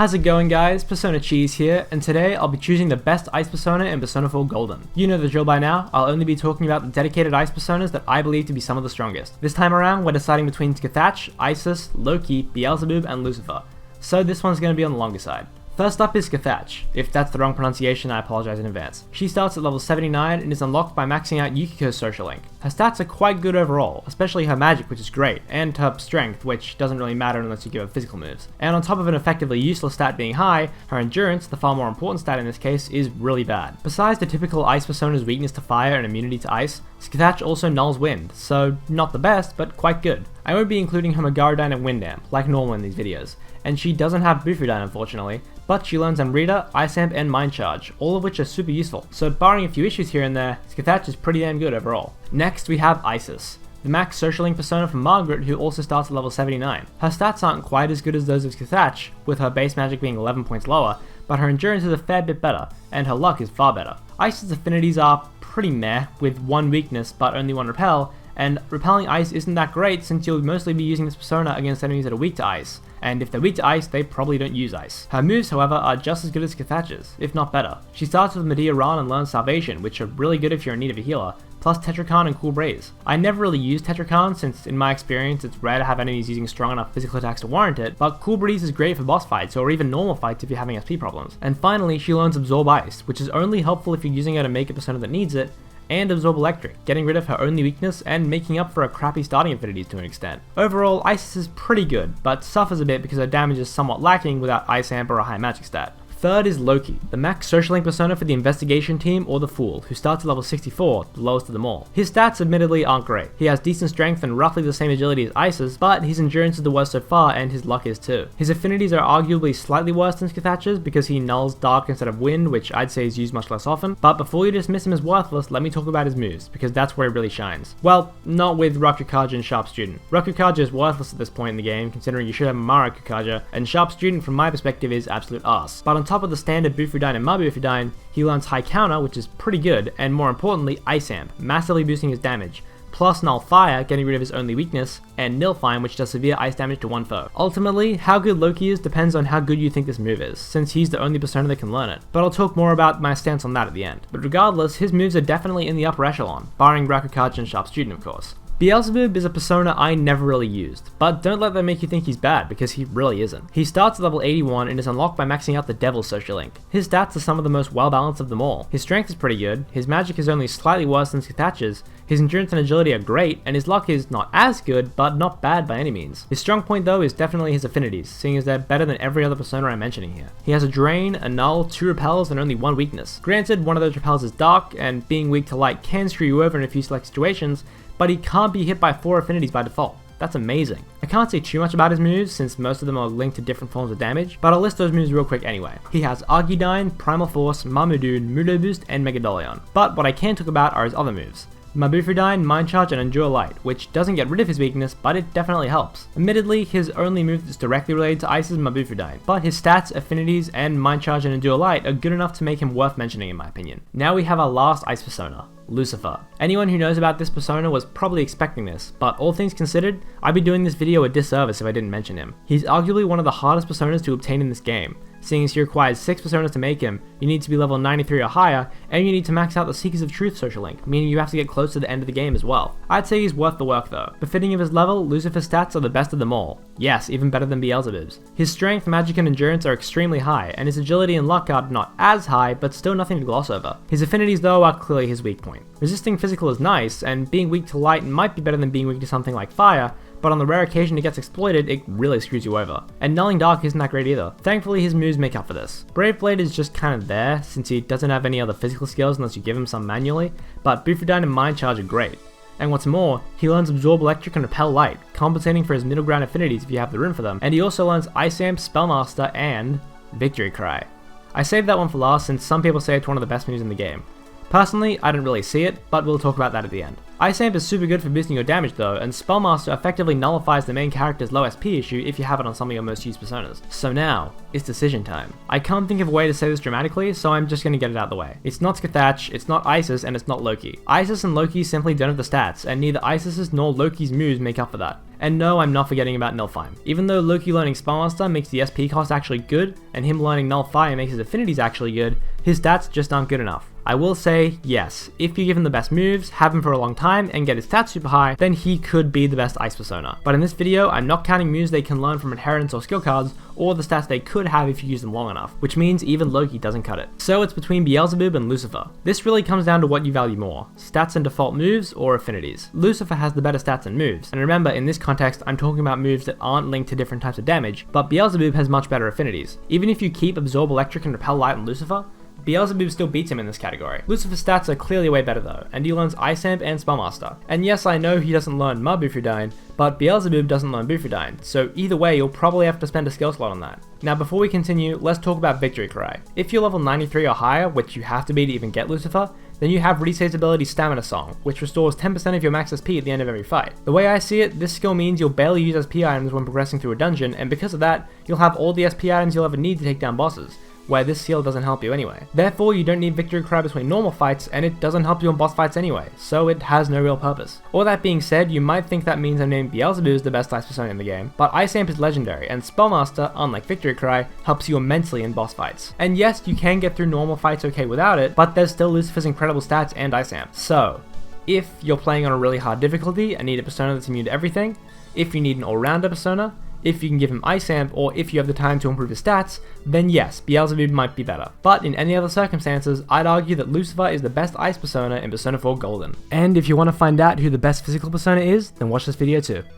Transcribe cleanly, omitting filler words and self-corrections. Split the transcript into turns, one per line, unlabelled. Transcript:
How's it going, guys? Persona Cheese here, and today I'll be choosing the best Ice Persona in Persona 4 Golden. You know the drill by now, I'll only be talking about the dedicated Ice Personas that I believe to be some of the strongest. This time around, we're deciding between Scathach, Isis, Loki, Beelzebub, and Lucifer, so this one's going to be on the longer side. First up is Scathach. If that's the wrong pronunciation, I apologize in advance. She starts at level 79 and is unlocked by maxing out Yukiko's social link. Her stats are quite good overall, especially her magic, which is great, and her strength, which doesn't really matter unless you give her physical moves. And on top of an effectively useless stat being high, her endurance, the far more important stat in this case, is really bad. Besides the typical Ice Persona's weakness to fire and immunity to ice, Scathach also nulls wind, so not the best, but quite good. I won't be including her Magaradine and Wind Amp, like normal in these videos, and she doesn't have Bufudine unfortunately, but she learns Amrita, Ice Amp, and Mind Charge, all of which are super useful, so barring a few issues here and there, Scathach is pretty damn good overall. Next we have Isis, the max social link persona from Margaret, who also starts at level 79. Her stats aren't quite as good as those of Scathach, with her base magic being 11 points lower, but her endurance is a fair bit better, and her luck is far better. Isis' affinities are pretty meh, with one weakness but only one repel, and repelling ice isn't that great since you'll mostly be using this persona against enemies that are weak to ice, and if they're weak to ice, they probably don't use ice. Her moves, however, are just as good as Scathach's, if not better. She starts with Medea Ran and learns Salvation, which are really good if you're in need of a healer, plus Tetrakan and Cool Breeze. I never really used Tetrakan since in my experience it's rare to have enemies using strong enough physical attacks to warrant it, but Cool Breeze is great for boss fights or even normal fights if you're having SP problems. And finally, she learns Absorb Ice, which is only helpful if you're using her to make a persona that needs it, and Absorb Electric, getting rid of her only weakness and making up for her crappy starting affinities to an extent. Overall, Isis is pretty good, but suffers a bit because her damage is somewhat lacking without Ice Amp or a high magic stat. Third is Loki, the max social link persona for the investigation team or the Fool, who starts at level 64, the lowest of them all. His stats admittedly aren't great. He has decent strength and roughly the same agility as Isis, but his endurance is the worst so far and his luck is too. His affinities are arguably slightly worse than Scathach's because he nulls Dark instead of Wind, which I'd say is used much less often, but before you dismiss him as worthless, let me talk about his moves, because that's where he really shines. Well, not with Rakukaja and Sharp Student. Rakukaja is worthless at this point in the game, considering you should have Mara Kukaja, and Sharp Student from my perspective is absolute arse. But on top of the standard Bufudine and Mabufudine, he learns High Counter, which is pretty good, and more importantly, Ice Amp, massively boosting his damage, plus Null Fire, getting rid of his only weakness, and Nilfine, which does severe ice damage to one foe. Ultimately, how good Loki is depends on how good you think this move is, since he's the only persona that can learn it, but I'll talk more about my stance on that at the end. But regardless, his moves are definitely in the upper echelon, barring Rakukaja and Sharp Student of course. Beelzebub is a persona I never really used, but don't let that make you think he's bad, because he really isn't. He starts at level 81 and is unlocked by maxing out the Devil's social link. His stats are some of the most well balanced of them all. His strength is pretty good, his magic is only slightly worse than Scathach's, his endurance and agility are great, and his luck is not as good, but not bad by any means. His strong point though is definitely his affinities, seeing as they're better than every other persona I'm mentioning here. He has a Drain, a Null, 2 repels, and only 1 weakness. Granted, one of those repels is Dark, and being weak to light can screw you over in a few select situations, but he can't be hit by 4 affinities by default. That's amazing. I can't say too much about his moves since most of them are linked to different forms of damage, but I'll list those moves real quick anyway. He has Argidyne, Primal Force, Marmadude, Mudo Boost, and Megadolion. But what I can talk about are his other moves. Mabufudine, Mind Charge, and Endure Light, which doesn't get rid of his weakness, but it definitely helps. Admittedly, his only move that's directly related to ice is Mabufudine, but his stats, affinities, and Mind Charge and Endure Light are good enough to make him worth mentioning in my opinion. Now we have our last ice persona, Lucifer. Anyone who knows about this persona was probably expecting this, but all things considered, I'd be doing this video a disservice if I didn't mention him. He's arguably one of the hardest personas to obtain in this game. Seeing as he requires 6 personas to make him, you need to be level 93 or higher, and you need to max out the Seekers of Truth social link, meaning you have to get close to the end of the game as well. I'd say he's worth the work though. Befitting of his level, Lucifer's stats are the best of them all. Yes, even better than Beelzebub's. His strength, magic, and endurance are extremely high, and his agility and luck are not as high, but still nothing to gloss over. His affinities though are clearly his weak point. Resisting physical is nice, and being weak to light might be better than being weak to something like fire, but on the rare occasion it gets exploited, it really screws you over. And nulling Dark isn't that great either. Thankfully his moves make up for this. Brave Blade is just kind of there, since he doesn't have any other physical skills unless you give him some manually, but Bufudine and Mind Charge are great. And what's more, he learns Absorb Electric and Repel Light, compensating for his middle ground affinities if you have the room for them, and he also learns Ice Amp, Spellmaster, and Victory Cry. I saved that one for last since some people say it's one of the best moves in the game. Personally, I didn't really see it, but we'll talk about that at the end. Ice Amp is super good for boosting your damage though, and Spellmaster effectively nullifies the main character's low SP issue if you have it on some of your most used personas. So now, it's decision time. I can't think of a way to say this dramatically, so I'm just gonna get it out of the way. It's not Scathach, it's not Isis, and it's not Loki. Isis and Loki simply don't have the stats, and neither Isis's nor Loki's moves make up for that. And no, I'm not forgetting about Nilfheim. Even though Loki learning Spellmaster makes the SP cost actually good, and him learning Nullfire makes his affinities actually good, his stats just aren't good enough. I will say, yes, if you give him the best moves, have him for a long time, and get his stats super high, then he could be the best Ice Persona. But in this video, I'm not counting moves they can learn from inheritance or skill cards, or the stats they could have if you use them long enough, which means even Loki doesn't cut it. So it's between Beelzebub and Lucifer. This really comes down to what you value more, stats and default moves or affinities. Lucifer has the better stats and moves, and remember in this context I'm talking about moves that aren't linked to different types of damage, but Beelzebub has much better affinities. Even if you keep Absorb Electric and Repel Light on Lucifer, Beelzebub still beats him in this category. Lucifer's stats are clearly way better though, and he learns Ice Amp and Spellmaster. And yes, I know he doesn't learn Mabufudine, but Beelzebub doesn't learn Bufudine, so either way you'll probably have to spend a skill slot on that. Now before we continue, let's talk about Victory Cry. If you're level 93 or higher, which you have to be to even get Lucifer, then you have Rise's ability Stamina Song, which restores 10% of your max SP at the end of every fight. The way I see it, this skill means you'll barely use SP items when progressing through a dungeon, and because of that, you'll have all the SP items you'll ever need to take down bosses, where this seal doesn't help you anyway. Therefore, you don't need Victory Cry between normal fights, and it doesn't help you in boss fights anyway, so it has no real purpose. All that being said, you might think that means I'm naming Beelzebub as the best Ice Persona in the game, but Ice Amp is legendary, and Spellmaster, unlike Victory Cry, helps you immensely in boss fights. And yes, you can get through normal fights okay without it, but there's still Lucifer's incredible stats and Ice Amp. So, if you're playing on a really hard difficulty and need a persona that's immune to everything, if you need an all-rounder persona, if you can give him Ice Amp, or if you have the time to improve his stats, then yes, Beelzebub might be better. But in any other circumstances, I'd argue that Lucifer is the best Ice Persona in Persona 4 Golden. And if you want to find out who the best physical persona is, then watch this video too.